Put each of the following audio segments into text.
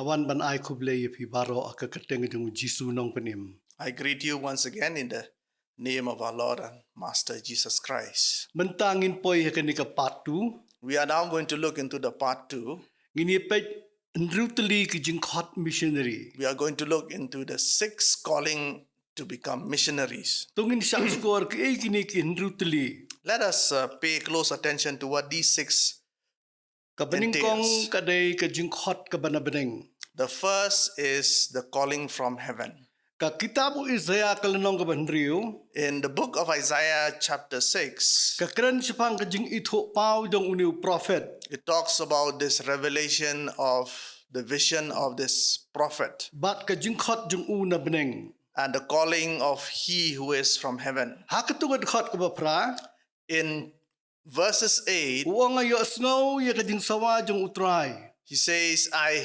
Kawan ban ai kuble pi baro akakateng jung Jisu nong penim. I greet you once again in the name of our Lord and Master Jesus Christ. Mentangin poi hakani ka part 2. We are now going to look into the part 2. Ngini pej nrutli ki Jingkhot missionary. We are going to look into the 6 calling to become missionaries. Tungin sak skor ki kini ki nrutli. Let us pay close attention to what these 6 Kabaning kong entails. kadai ka Jingkhot ka banabeneng. The first is the calling from heaven. Ka kitabu Isaiah kalenong ka banriu. In the book of Isaiah chapter 6, Ka keren sipang ka jing itho pau dong uniu prophet. it talks about this revelation of the vision of this prophet Bat ka Jingkhot jung u na beneng. and the calling of he who is from heaven. Hakatugad khot ka bapra. In verses 8, Uang ayo snow ya ka jing sawa jung utrai. he says, I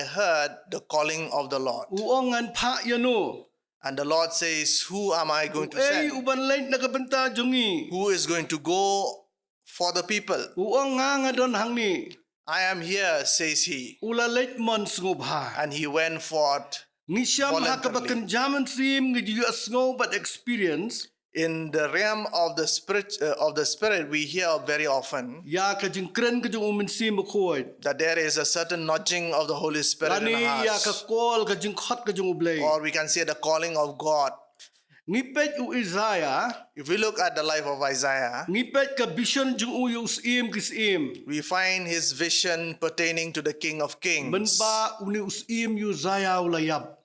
heard the calling of the Lord. Uang an pa yano. And the Lord says, who am I going to Ei send? uban lain nakabenta jungi. Who is going to go for the people? Uang nga nga don hang ni. I am here, says he. Ula late mon sngubha. And he went forth Nisham voluntarily. hakabakan jaman sim ngi snow but experience. In the realm of the spirit, we hear very often Ya ka jing kren ka jung umin sim khoi. that there is a certain nudging of the Holy Spirit in Lani our ya ka hearts. call ka jing khot ka jung ublay. Or we can say the calling of God. Ngipet u Isaiah. If we look at the life of Isaiah, Ngipet ka vision jung u yung sim kisim. we find his vision pertaining to the King of Kings. Benba uni usim Uzziah ulayab.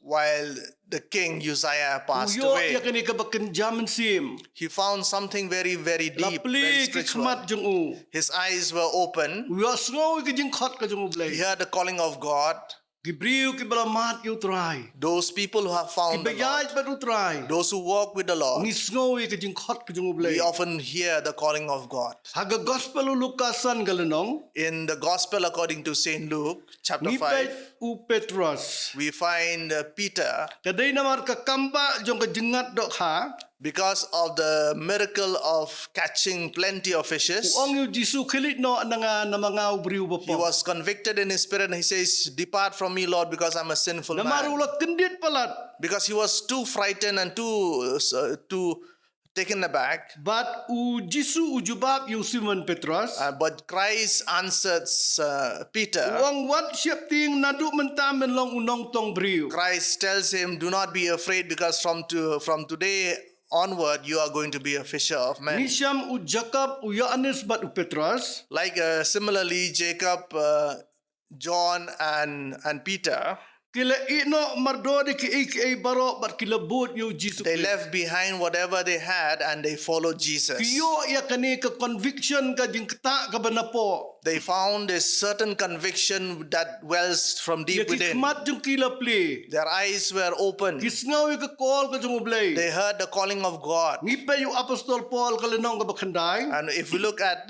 While the king Uzziah passed Uyo ya away, kani ka bakan jaman sim. he found something very, very deep, very Lapli ki spiritual. khmat jung u. His eyes were open. Uyo snow ka jing khot ka jung ublay. He heard the calling of God. Gibriu ki balamat yu try. Those people who have found the Lord, Bayaj ba try. those who walk with the Lord, Ni snow ka jing khot ka jung ublay. we often hear the calling of God. Haga gospel u Lukasan galenong. In the Gospel according to St. Luke, chapter Ngipet 5, u Petrus. we find Peter, Kadai namar ka kamba jong ka jingat dok ha. because of the miracle of catching plenty of fishes, Uong yu Jisu kilit no nga namangaw briu he bapo. was convicted in his spirit and he says, "Depart from me, Lord, because I'm a sinful man." Namarulak kendit palat. Because he was too frightened and too taken aback. But u Jisu u jubab yu Simon Petrus. But Christ answered Peter. Uang wat siap ting nadu mentam menlong unong tong briu. Christ tells him, "Do not be afraid, because from today onward you are going to be a fisher of men." Nisham u Jacob u Yohanes bat u Petrus. Like similarly, Jacob, John, and Peter, Kila ino mardo de ki baro bat kila bot yu Jisu. they left behind whatever they had and they followed Jesus. Kiyo ya kani ka conviction ka jingkta ka banapo. They found a certain conviction that wells from Ya deep within. kikmat jung kila pli. Their eyes were open. Kisngaw ya ka call ka jung ublay. They heard the calling of God. Ngipa yu apostol Paul kalenong ka bakhanday. And if we look at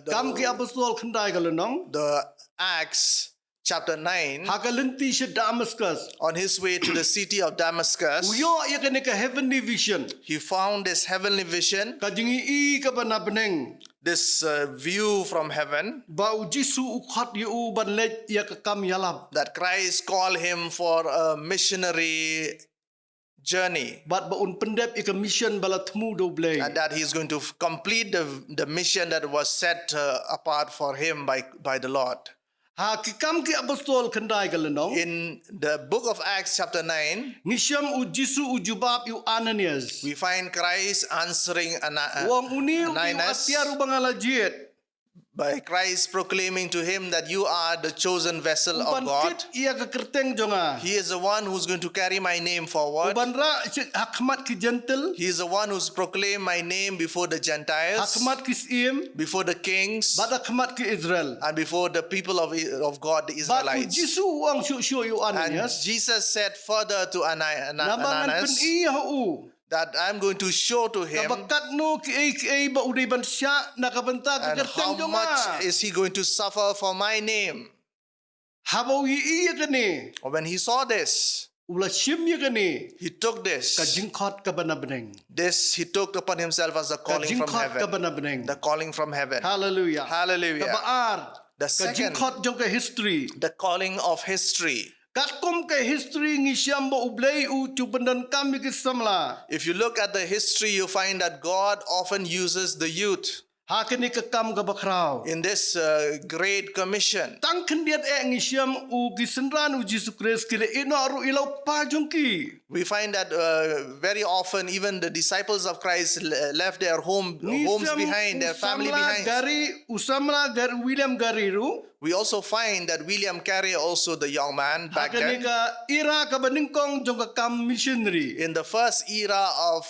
Kam ki apostol khanday kalenong. the Acts chapter 9, Hakalenti siya Damascus. on his way to the city of Damascus, Uyo ya kani ka heavenly vision. he found this heavenly vision, Ka jingi i ka banabeneng. this view from heaven, Ba u Jisu u khat yu u banlet ya ka kam yalab. that Christ called him for a missionary journey, Bat ba un pendep ika mission bala temu do blay. and that he's going to complete the mission that was set apart for him by the Lord. Ha kikam ki apostol khandai kalenong. In the book of Acts chapter 9, Nisham u Jisu u jubab yu Ananias. we find Christ answering Wang uniu yu Ananias atiaru bangalajit. by Christ proclaiming to him that you are the chosen vessel of Uban God. kit iya ka kerteng jonga. He is the one who's going to carry my name forward. Uban ra hakmat ki gentle. He is the one who's proclaimed my name before the Gentiles, Hakmat ki sim. before the kings, Bat hakmat ki Israel. and before the people of God, the Bat u Israelites. Jisu uang syuk yu And Ananias. Jesus said further to Nabangan pen Ananias iya u. that I'm going to show to him Kabakat no ki ba uday ban siya nakabanta ka and kerteng how jonga. much is he going to suffer for my name. Habaw iya kani. When he saw this, Ula sim ya kani. he took this. Ka Jingkhot ka banabeneng. This he took upon himself as the Ka calling from Jingkhot ka heaven. banabeneng. The calling from heaven. Hallelujah. Hallelujah. Kabaar. The Ka second, Jingkhot jong ka history. the calling of history. Kat kom ka history ngi siam ba ublay u chubandan kami ki samla. If you look at the history, you find that God often uses the youth Hakini ka kam ka bakraw. in this great commission. Tang kendiat ngi siam u gisenran u Jesus Christ kile ino aru ilau pa jongki. We find that very often even the disciples of Christ left their homes behind, their family behind. Usamla Gari William Gariru. We also find that William Carey, also the young man back Hakini then, ka ira ka baningkong jong ka kam missionary. in the first era of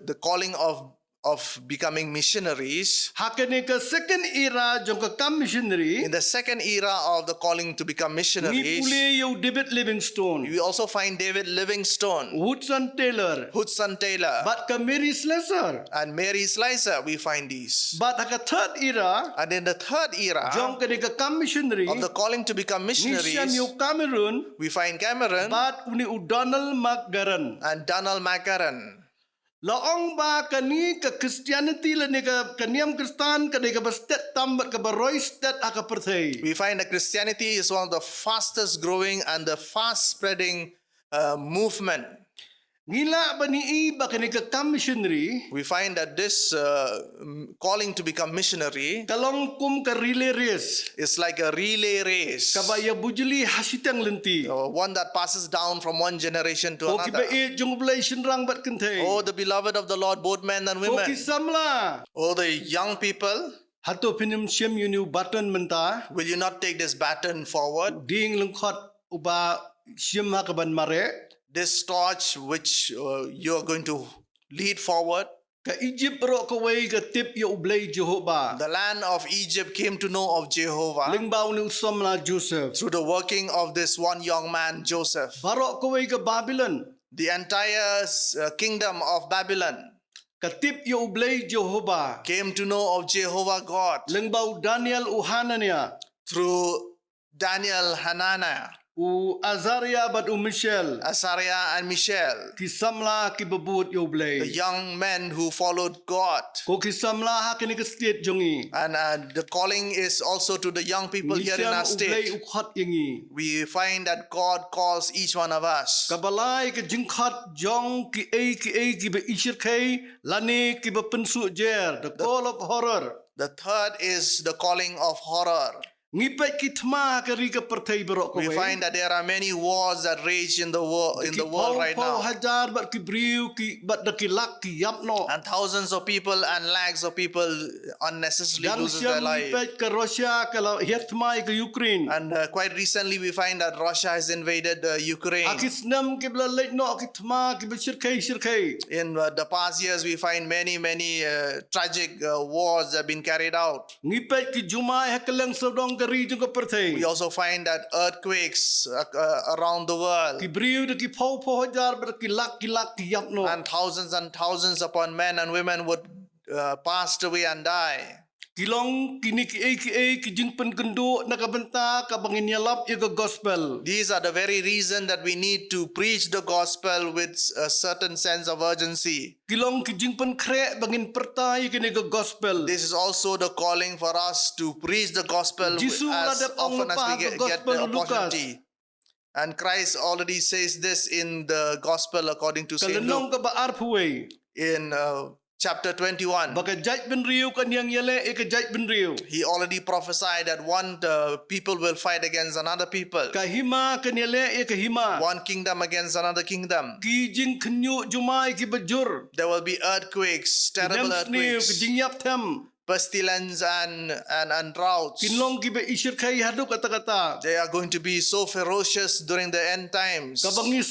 the calling of becoming missionaries, Hakini ka second era jong ka kam missionary. in the second era of the calling to become Ni missionaries, puli yu David Livingstone. we also find David Livingstone, Hudson Taylor. Hudson Taylor, But ka Mary Slessor. and Mary Slicer. We find these. But ka third era And in the third era jong ka ka kam missionary. of the calling to become Ni siam missionaries, yu Cameroon. we find Cameron But uni u Donald McGarren. and Donald McCarran. Laong ba kani ka Christianity la ni ka kaniam Kristan ka ni ka bastet tambat ka baroy stet aka perthai. We find that Christianity is one of the fastest growing and the fast spreading movement. Ngila ba ni i ba kani ka kam missionary We find that this calling to become missionary kalong kum ka relay race. is like a relay race, Kabaya bujuli hasitang lenti. one that passes down from one generation to O ki ba another. e jong blay sinrang bat kentai. Oh, the beloved of the Lord, both men and O women. ki samla. Oh, the young people, Hato pinim siam yunu button menta. will you not take this baton forward? Ding lengkot uba siam ha ka ban mare. This torch which you are going to lead forward. Ka Egypt ro ka way ka tip ya ublay Jehovah. The land of Egypt came to know of Jehovah Lingbaw ni usamla Joseph. through the working of this one young man, Joseph. Barok ka way ka Babylon. The entire kingdom of Babylon Katip ya ublay Jehovah. came to know of Jehovah God Lengbaw Daniel Hanania. through Daniel, Hananiah, U Azaria bat Michelle. Azariah, and Mishael, Kisamla ki babut ya the ublay. young men who followed God. Ko kisamla ha kini ka state jongi. And the calling is also to the young people here in our ublay state. ukhat yengi. We find that God calls each one of us. Kabalay ka Jingkhot jong ki ki ba ishir kay lani ki ba pensu jer. The call of horror. The third is the calling of horror. Ngipet ki tma ka ri ka perthai barok ko We find that there are many wars that rage in the world right now. Hajar bat ki briu ki bat da ki lak ki yapno. And thousands of people and lakhs of people unnecessarily Dan loses their siam life. ngipet ka Russia ka hiatmai ka Ukraine. And quite recently we find that Russia has invaded Ukraine. Akisnam ki bla leit no ki tma ki ba shirkai. In the past years we find many tragic wars that have been carried out. Ngipet ki jumai hakalang sodong kari jung ka perthai. We also find that earthquakes around the world. Ki briu da ki pau hajar bat ki lak ki yapno. And thousands upon men and women would pass away and die. Kilong kini ki jingpen kendo nakabenta ka bangin yalap ya ka gospel. These are the very reason that we need to preach the gospel with a certain sense of urgency. Kilong ki jingpen kre bangin pertai kini ka gospel. This is also the calling for us to preach the gospel Jisu as ladap often as ang we get gospel the Lucas. opportunity. And Christ already says this in the gospel according to St. Kalenong Luke ka ba arpuwe. in chapter 21. Baka jaj ben riu kan yang yale ka jaj ben riu. He already prophesied that one people will fight against another people. Ka hima kan yale ka hima. One kingdom against another kingdom. Ki jing kenyu jumai ki bajur. There will be earthquakes, terrible Dem sniu ki earthquakes, jing yap them. pestilence and droughts. Kinlong ki ba ishir kai hadu kata-kata. They are going to be so ferocious during the end times. Kabangin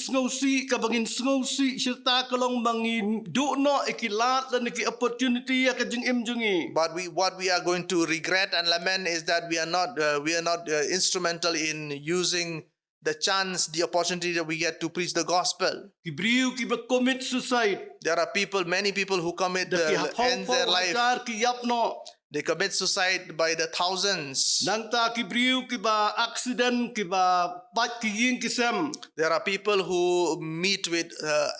sngosi serta kalong bangin no ikilat dan iki opportunity ya kajing imjungi. But what we are going to regret and lament is that we are not instrumental in using the chance, the opportunity that we get to preach the gospel. Kibriu ki ba commit suicide. There are many people who commit end their life. Ki yapno. They commit suicide by the thousands. Nangta kibriu ki ba accident ki ba pat ki yin kisem. There are people who meet with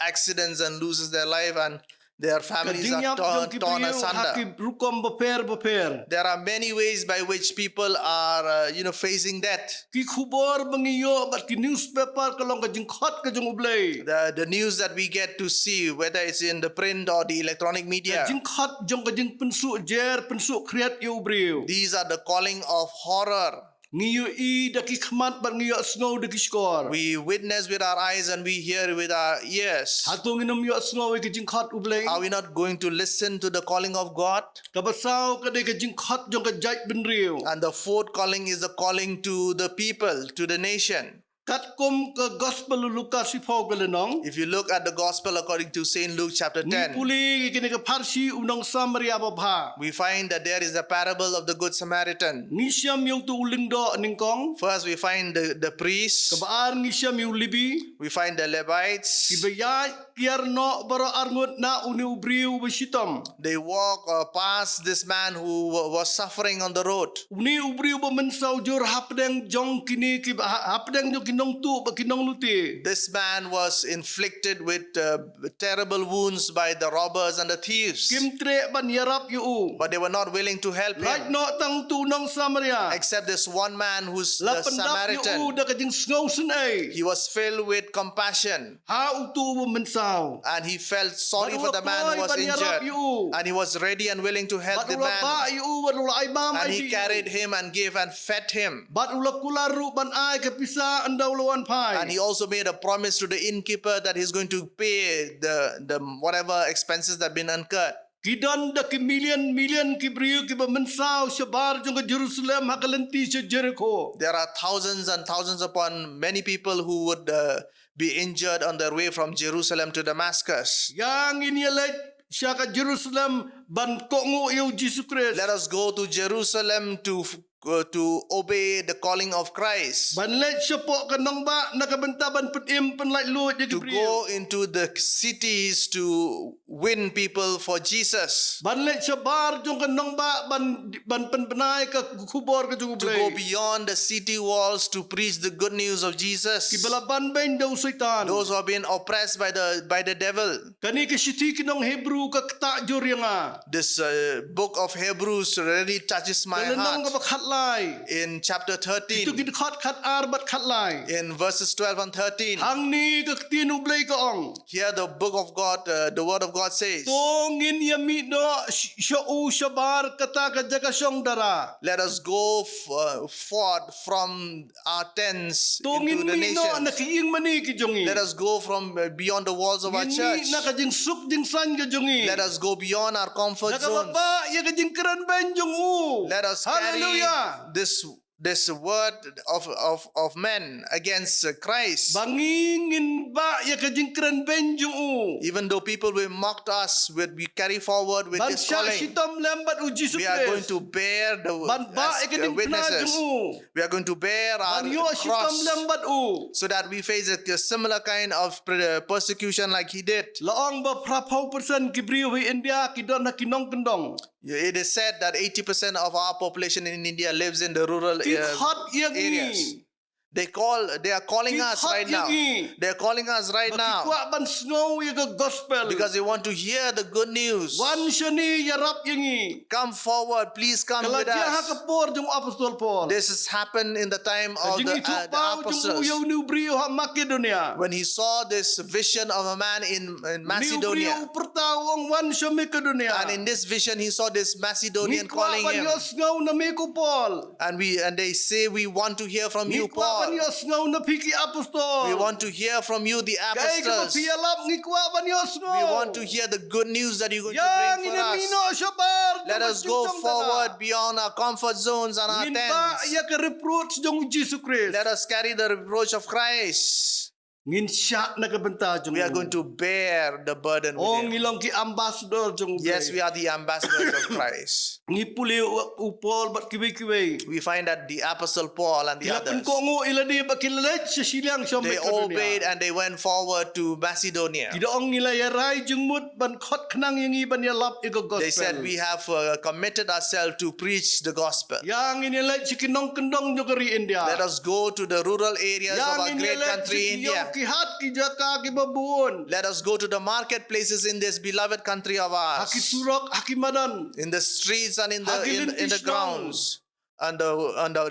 accidents and loses their life, and Their families are Kadinyap jong torn kipriu asunder. haki rukom beper. There are many ways by which people are, facing death. Ki khubor bengiyo bat ki newspaper kalong ka jingkhot ka jong ublay. The news that we get to see, whether it's in the print or the electronic media, Jingkhot jong ka jing pensuk jer pensuk kriat yo ubriu. these are the calling of horror. Ngiyo I daki khmat bat ngiyo snow daki skor. We witness with our eyes and we hear with our ears. Hatung inum yo snow ki jingkhot ublay. Are we not going to listen to the calling of God? Kabasau ka de ka jingkhot jong ka jait benriu. And the fourth calling is the calling to the people, to the nation. Katkum ka gospel Lukas sipau galenong. If you look at the gospel according to St. Luke chapter Ni 10, puli kini ka parsi unang Samaria babha. we find that there is a parable of the Good Samaritan. Ngisyam yung tu ulingdo ningkong. First, we find the priests, Kabaan ngisyam yung libi. we find the Levites. Kibayay piar no baro arngot na uni ubriu besitam. They walk past this man who was suffering on the road. Uni ubriu ba mensau jur hapdeng jong kini hapdeng jong kinong tu ba kinong luti. This man was inflicted with terrible wounds by the robbers and the thieves, Kim tre ban yarap yu. but they were not willing to help Right him, no tang tu nong Samaria. except this one man who's the Lapandap yu Samaritan. da kajing snow sun ay. He was filled with compassion, Ha utu ba mensau. and he felt sorry for the man who was Ban yarap injured, yu. and he was ready and willing to help Bat the ula man, ba yu bat ula ay bam and ay he di carried yu. him and gave and fed him. Bat ula kularu ban ay kapisa andaw lawan pai. And he also made a promise to the innkeeper that he's going to pay the whatever expenses that have been incurred. Kidan da ki million kibriu ki ba mensau shabar jong ka Jerusalem hakalenti sa Jericho. There are thousands and thousands upon many people who would be injured on their way from Jerusalem to Damascus. Yang ini let siya ka Jerusalem ban kongo yu Jesus Christ. Let us go to Jerusalem to obey the calling of Christ, Ban let siya po kanong ba nakabenta ban putim pan like luot to go into the cities to win people for Jesus, Ban let siya bar jong kanong ba ban panpanay ka kubor ka jong to go beyond the city walls to preach the good news of Jesus. Kibalaban ben daw satan. Those who have been oppressed by the devil. Kani ka siti kinong Hebrew ka kta jur nga. This book of Hebrews really touches my Kalenong ka heart. bakhatlay. In chapter Itu 13, gid khat arbat khatlay. in verses 12 and 13, Ang ni ka tinublay ka ong. here the book of God, the word of God says, Tongin yami no syau syabar kata ka jaga syong dara. let us go forth from our tents Tongin into the mi no nations. nakiing mani ki jongi. Let us go from beyond the walls of our church. Gini na ka jing suk jing san ka jongi. Let us go beyond our comfort zones. Nakababa ya ka jing keran ben jong u. Let us carry Hallelujah. this word of men against Christ. Bangingin ba ya ka jing keran ben jong u. Even though people will mock us, we carry forward with this Bansya calling. sitam lambat u Jesus We are going Christ. to bear the Ban ba as ya ka jing pena witnesses. jong u. We are going to bear our Ban yo sitam cross lambat u. so that we face a similar kind of persecution like he did. Laong ba prapau persen kibriu hi India kidon na kinong kendong. It is said that 80% of our population in India lives in the rural Hot yang areas. ni. They are calling us Jingkhot right now. yang ni. They are calling us right now Bakikwa ban snow ya ka gospel. because they want to hear the good news. Wan shani yarap yang ni. Come forward, please come with Kalajia ha us. ka por jong apostol Paul. This has happened in the time of Jingi the tupau jong apostles. uyaw ni ubriyo ha Makedonia. When he saw this vision of a man in Ni Macedonia, ubriyo pertawang wan sa Makedonia. and in this vision he saw this Macedonian Ngikwa calling ban him, yo snow na meko Paul. and they say, we want to hear from you, Ngikwa ban Paul. yo snow na piki apostol. We want to hear from you, the Kaya ka apostles. mapialap ngikwa ban yo snow. We want to hear the good news that you're going to Yang bring for inamino us. siya bar. Let us go forward beyond our comfort zones and our Minba tents. ya ka reproach jong Jesus Christ. Let us carry the reproach of Christ. Ngin siya nakabenta jong. We are going to bear the burden with Ong him. ilang ki ambassador jong. Yes, we are the ambassadors of Christ. Ngipuli upol bat kiwi-kiwi. We find that the Apostle Paul and the Ilapan others, ko ngo iladi bakilalet sa silang sa they Makedonia. obeyed and they went forward to Macedonia. Tidak ong nilayaray jeng mut ban khot khnang yang iban ya lap iko gospel. They said, we have committed ourselves to preach the gospel. Yang inilat si kinong kendong jogari India. Let us go to the rural areas of Yang our great inilat country, si India. kihat ki jaka ki babun. Let us go to the marketplaces in this beloved country of ours, Haki surok haki madan. in the streets and in the Haki the grounds, on the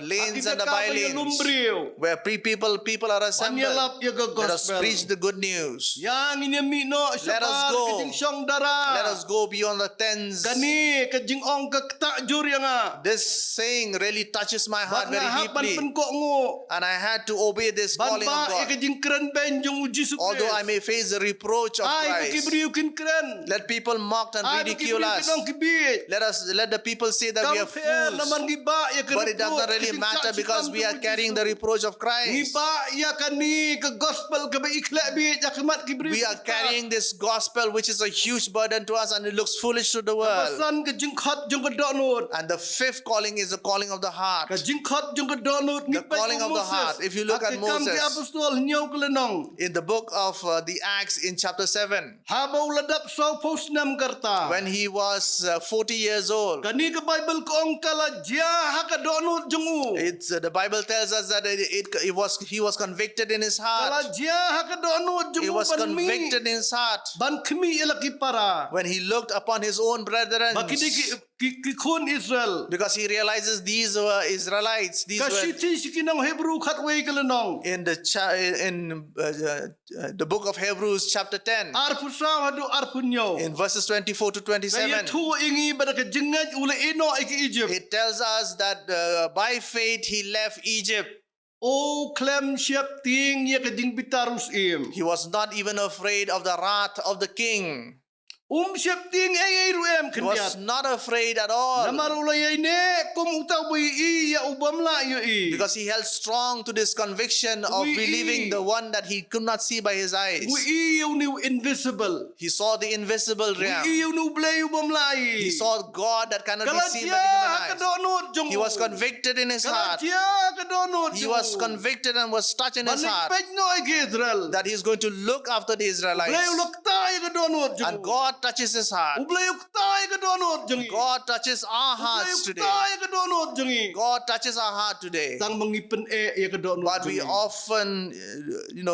lanes and the bylanes, where people are assembled. Panyalap ya ke Let us gospel. preach the good news. Yang ini mino Let us go. kejing syong dara. Let us go beyond the tents. Kani kejing ong ke takjur yang ah. This saying really touches my heart very Hapan deeply, penkok ngo. and I had to obey this calling of Ban ba God. kejing keren ben jong uji sukses. Although I may face the reproach of Ai Christ, kibriu kin keren. let people mock and Ai ridicule kibriu us. kin ong kibit. Let the people say that we are Kampen naman fools. giba ya ke But it does not reproach, really kejing matter cak because citam we are tu carrying uji the su. reproach of Christ. Giba ya kani ke gospel ke be ikhlak bi ya kemat kibriu. We are carrying this gospel, which is a huge burden to us, and it looks foolish to the world. Pesan ke jingkhot jong ke donut. And the fifth calling is the calling of the heart. Ke jingkhot jong ke donut The calling of the heart. If you look at Moses, ke apostol nyau ke lenong. in the book of the Acts in chapter 7, Habau ladap sau posnam karta. when he was 40 years old, Kani ke Bible ko ong kala dia ha ke donut jongu. the Bible tells us that he was convicted in his Kala heart. dia ha ke donut He jongu was ban mi. convicted in his heart Ban kemi ela ki para. when he looked upon his own brethren, Bakini ki kun Israel. because he realizes these were Israelites. These were Kasiti sikinang Hebrew khatway ke lenong. in the book of Hebrews chapter 10, Arpu sa hadu arpu nyo. in verses 24 to Kaya 27. tu ingi pada ke jengat ule eno ke Egypt. It tells us that by faith he left Egypt. Oh klem siap ting ya ke jing bitarus im. He was not even afraid of the wrath of the king. Siap ting ay ruem He was kendiat. not afraid at all, Namar ulay ne kum utaw bui i ya ubam la yo i. because he held strong to this conviction of We- believing the one that he could not see by his eyes. Bui i yo ni invisible. He saw the invisible Bui i realm. yo ni ublay ubam la i. He saw God that cannot be Kala seen dia by the human ha ke eyes. donut jongu. He was convicted in his Kala heart. dia ke donut He jongu. was convicted and was touched in his Balik heart pej no ke Israel. that he is going to look after the Ublay Israelites. ulok tay ke donut jongu. And God touches his heart. Ublay tay ke donut jongi. God touches our hearts today. Tay ke donut jongi. God touches our heart today. Sang mengipen ya ke donut But we jongi. often,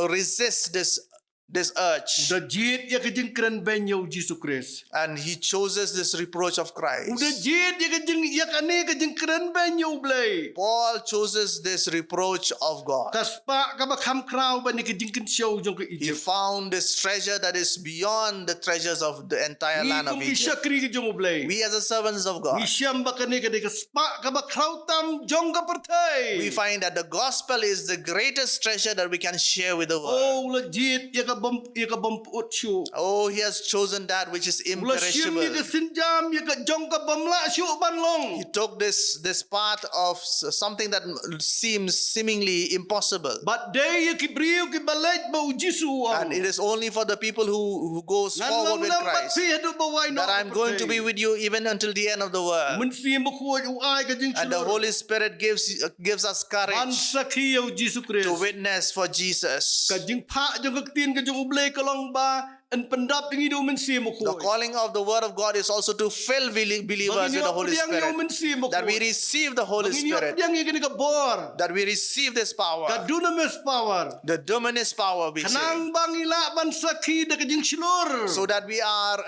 resist this urge. Udah jid ya ke jing keren ben yo Jesus Christ. And he chooses this reproach of Christ. Udah jid ya ke jing ya kane ke jing keren ben yo ublay. Paul chooses this reproach of God. Kaspa ka ba kham krau ban ke jing kin show jong ke He Egypt. found this treasure that is beyond the treasures of the entire land of Kum ki Egypt. syakri ke jong ublay. We as the servants of God, Ni syam ba kane ke de kaspa ka ba krau tam jong ka pertai. we find that the gospel is the greatest treasure that we can share with the world. Oh legit ya ka bam put syu. Oh, he has chosen that which is Ula syam ya ke imperishable. sinjam ya ke jong ka bam la syu ban long. He took this part of something that seems seemingly impossible. But day ya ki briu ki balaj ba ujisu. And it is only for the people who goes forward with Christ that I'm going to be with you even until the end of the world. Mun si mo ko ai ka jing And the Holy Spirit gives us courage sakhi yo Jesus Christ. to witness for Jesus. Ka jing pha jong ka tin ka jong ublay ka long ba en pendap ingi do mun si mo ko. The calling of the Word of God is also to fill believers with the Holy Spirit. That we receive the Holy Spirit. Yang ini ka bor. That we receive this Ka power. dunamis power. The dunamis power, we say. Kanang bangila ban sakhi de ka jing silur. So that we are,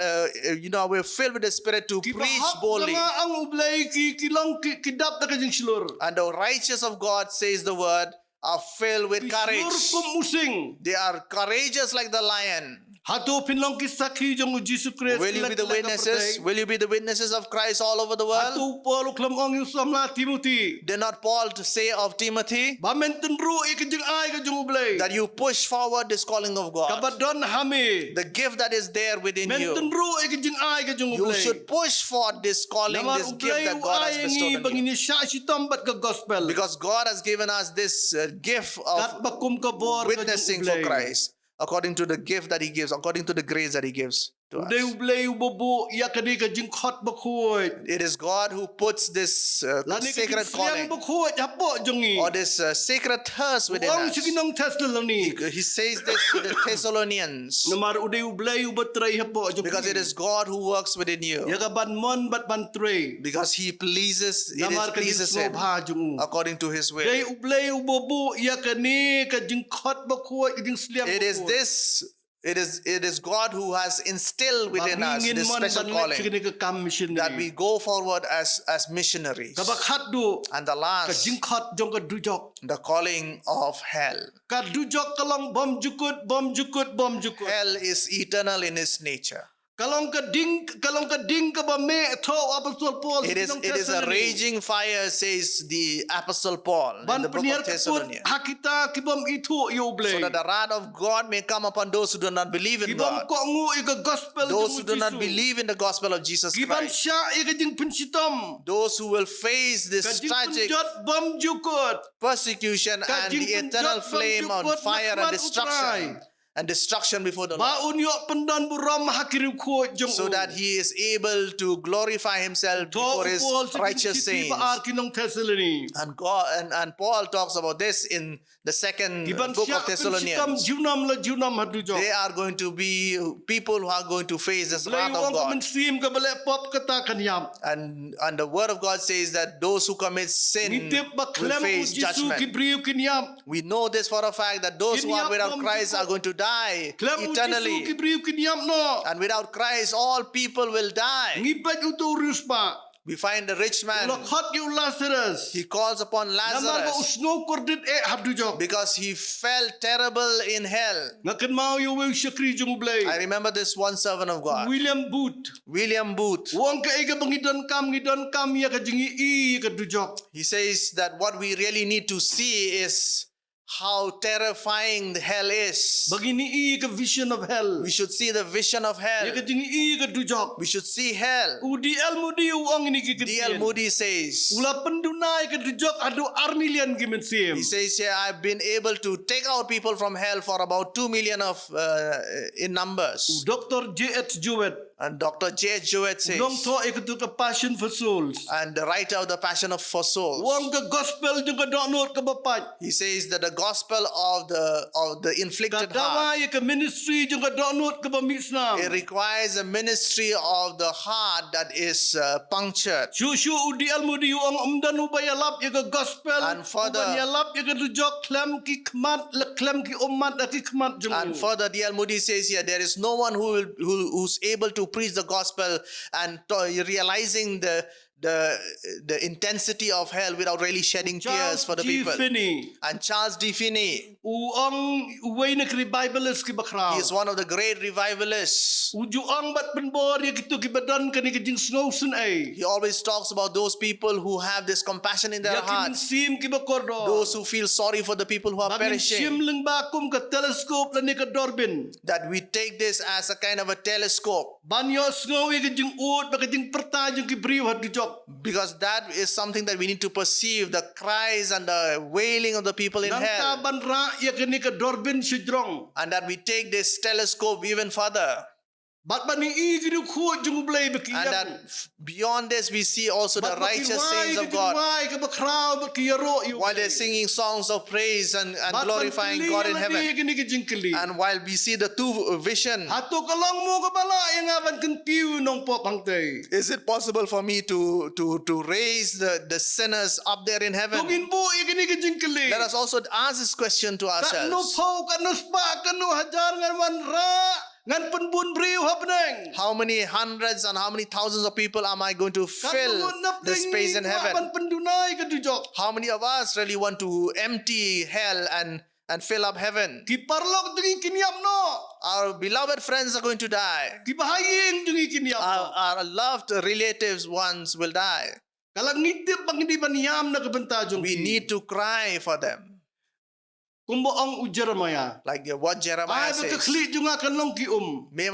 we're filled with the Spirit to preach boldly. Ang ublay ki long ki dap de ka jing silur. And the righteous of God, says the Word, are filled with Silur courage. kum musing. They are courageous like the lion. Hato pinlong ki sakhi jong Jesus Christ. Will you be the witnesses? Will you be the witnesses of Christ all over the world? Hato Paul klam ong yung samla Timothy. Did not Paul to say of Timothy Ba menten ru ikajing ay ka jong ublay. that you push forward this calling of God? Kabadon hami. The gift that is there within Menten you. ru ikajing ay ka jong You ublay. should push forward this calling, Namar this gift ublay that God has ay bestowed ngi on you. bangini siya si tambat ka gospel. Because God has given us this gift Kat of bakum ka bor ka jong witnessing for ublay. Christ, according to the gift that He gives, according to the grace that He gives. to Uday us. ublay ubobo ya kani ka jingkhot bakhuy. It is God who puts this Lani ka sacred jingsliang calling bakhuy hapo jongi. or this sacred thirst within Uang us. siginong Thessaloni. He says this to the Thessalonians Namar uday ublay ubatray hapo jongi. because it is God who works within you. Ya ka banmon bat bantray. Because He pleases, Namar ka pleases Him jingslob jongu. according to His will. Day ublay ubobo ya kani ka jingkhot bakhuy ka jingsliang. It is this. It is God who has instilled within us this special calling that we go forward as missionaries. And the last, the calling of hell. Hell is eternal in its nature. It is a raging fire, says the Apostle Paul in the book of Thessalonians. So that the wrath of God may come upon those who do not believe in God. Those who do not believe in the gospel of Jesus Christ. Those who will face this tragic persecution and the eternal flame on fire and destruction before the Lord, so that He is able to glorify Himself before His righteous saints. And Paul talks about this in the second book of Thessalonians. They are going to be people who are going to face this wrath of God. And the word of God says that those who commit sin will face judgment. We know this for a fact, that those who are without Christ are going to die eternally. And without Christ, all people will die. We find the rich man. He calls upon Lazarus because he felt terrible in hell. I remember this one servant of God, William Booth. He says that what we really need to see is how terrifying the hell is. Vision of hell. We should see the vision of hell. We should see hell. D.L. Moody says, he says here, I've been able to take out people from hell for about 2 million in numbers. Dr. J.H. Jowett. And Dr. J.H. Jowett says, a passion for souls. And the writer of the Passion for Souls, he says that the gospel of the inflicted heart, it requires a ministry of the heart that is punctured. And further, D.L. Moody says here, there is no one who's able to preach the gospel and realizing the intensity of hell without really shedding tears for the people. And Charles D. Finney, he is one of the great revivalists. He always talks about those people who have this compassion in their hearts, those who feel sorry for the people who are perishing, that we take this as a kind of a telescope, because that is something that we need to perceive, the cries and the wailing of the people in hell, and that we take this telescope even further. And that beyond this we see also the righteous saints of God, while they're singing songs of praise and glorifying God in heaven. And while we see the two vision, is it possible for me to raise the sinners up there in heaven? Let us also ask this question to ourselves. How many hundreds and how many thousands of people am I going to fill the space in heaven? How many of us really want to empty hell and fill up heaven? Our beloved friends are going to die. Our loved relatives ones will die. We need to cry for them. Kumbo ang Jeremiah. Like what Jeremiah Ay says. bakakli junga kanong ki May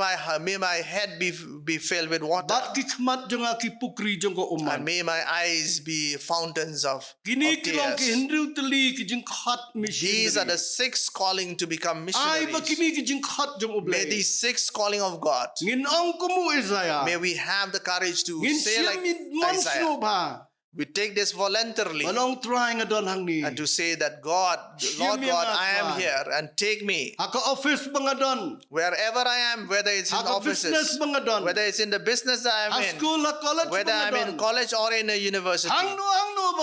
my head be filled with water. Bat ki khmat junga ki pukri jong ko And may my eyes be fountains of Gini kilong ki tears. Hindu tali ki Jingkhot missionary. These are the 6 calling to become Ay missionaries. bakini ki Jingkhot jong May ublay. these 6 calling of God, Ngin ang kumu Isaiah. may we have the courage to Ngin say siya like min mansno Isaiah. ba. We take this voluntarily Manong try nga don hang ni. and to say that God, Lord Siya God, nga I am try. here and take me Ako office mga don. wherever I am, whether it's in Ako business offices, mga don. whether it's in the business that I'm in, School ha college whether mga I'm in don. college or in a university, Hangno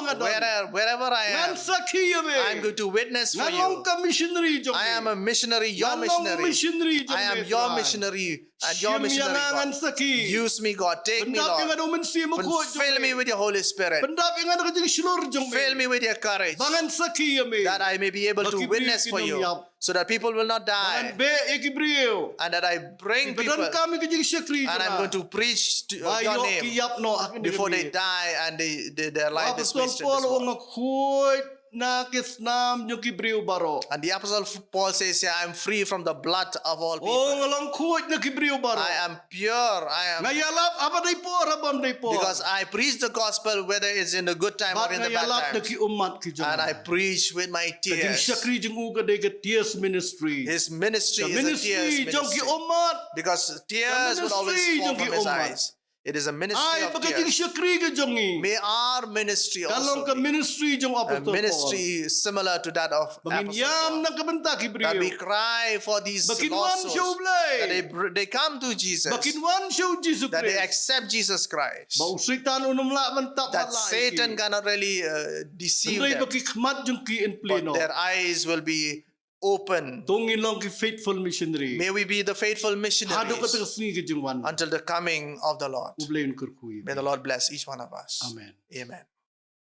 mga don. wherever I Ngan am, sakhi I'm yabe. going to witness for Nganong you. ka missionary jong. I am a missionary, your Nganong missionary. jong I am me your try. missionary and your Siyem missionary. yangangan God. sakhi. Use me, God. Take me, Pendap yang Lord. ada umensi mo ko Fill me with your Holy Spirit. Pendap yang ada kajing silur jong me. Fill me with your courage Bangan sakhi yame. that I may be able to Baki witness beri for you kinum yap. so that people will not Bangan die be ekibriyo. and that I bring people Badan kami kajing syakri and I'm going to preach to your Bayo name kiyap no akin before they die and their life is Apostol wasted. Paul This world. ang khoy na kisnam yung kibriyo baro. And the Apostle Paul says, "Yeah, I'm free from the blood of all O people. ngalang khoy na kibriyo baro. I am pure. I am Ngayalap apa day po rabam day po. because I preach the gospel whether it's in the good time or Bat in the bad ngayalap na times. ki umat ki jong. And I preach with my Kajing tears. syakri jong uga day ka tears ministry. His ministry The is a tears ministry jong ki ministry. umat. Because tears would always ministry fall yung from his kiumat. eyes. It is a ministry Ay of pagkajing tears. syakri ka jong ni. May our ministry Kalong ka also be ministry jong a Apostol Paul. ministry similar to that of Apostle Manginyam Paul. ng kabanta That we kibriyo. cry for these Bakinwan lost siya souls. ublay. That they come to Jesus. Bakinwan siya Jesus That they Christ. accept Jesus Christ. Bausitan unum la man tap That Satan cannot really deceive Andrei them. bakikmat jong ki in pleno. But their eyes will be open. Tungin long ki faithful missionary. May we be the faithful Hado ka missionaries tagas ni ka jong wan. until the coming of the Lord. Ublayon kurkuy. May the Lord bless each one of us. Amen. Amen.